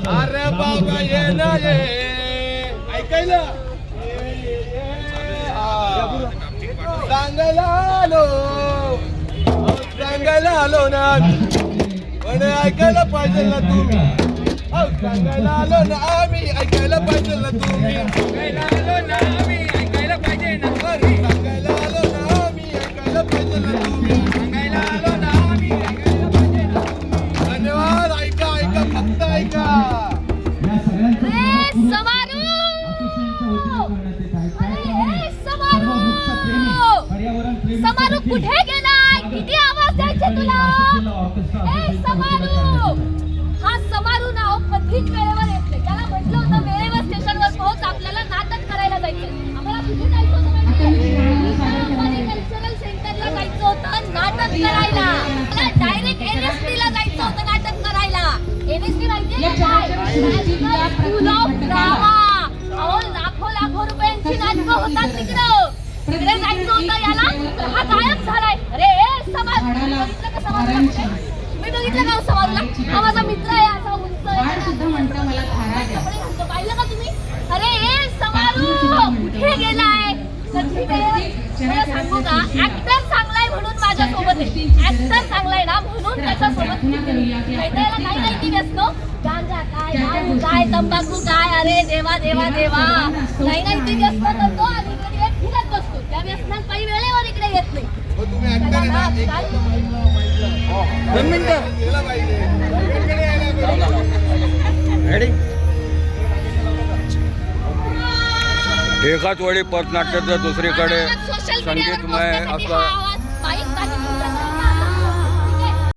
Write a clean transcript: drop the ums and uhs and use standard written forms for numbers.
अरे बाबा ये ना ये ऐकायला सांगायला आलो ना पण ऐकायला पाहिजे ना तुम्ही सांगायला आलो ना आम्ही ऐकायला पाहिजे ना तुम्ही सांगायला आलो ना आम्ही ऐकायला पाहिजे ना सांगायला आलो ना आम्ही ऐकायला पाहिजे ना तुम्ही सांगायला आलो ना आम्ही ऐकायला पाहिजे ना धन्यवाद ऐका ऐका फक्त ऐका समारू कुठे गेलाय किती आवाज द्यायचे तुला ए समारू हा समारू नाव कधीच वेळेवर येत नाही त्याला म्हटलं होतं वेळेवर स्टेशनवर पोहोच आपल्याला नाटक करायला जायचं आम्हाला कुठे जायचं होतं कल्चरल सेंटरला जायचं होतं नाटक करायला मला डायरेक्ट एनएसटी ला जायचं होतं नाटक करायला एनएसटी माहिती आहे स्कूल ऑफ ड्रामा अहो लाखो रुपयांची नाटकं होतात तिकडं तिकडे जायचं होतं याला हा गायब झालाय अरे समाज बघितलं का समाजला मी बघितलं का समाजला हा माझा मित्र आहे असा उंच पाहिलं का तुम्ही अरे समारू कुठे गेलाय मला सांगू का ऍक्टर चांगलाय म्हणून माझ्या सोबत आहे ऍक्टर चांगलाय ना म्हणून त्याच्या सोबत काही माहिती नसतो गांजा काय दारू काय तंबाखू काय अरे देवा देवा देवा काही व्यस्त करतो आणि इकडे फिरत बसतो त्या व्यसनात काही वेळेवर इकडे येत नाही एकाच वेळी पथनाट्याचं दुसरीकडे संगीतमय असं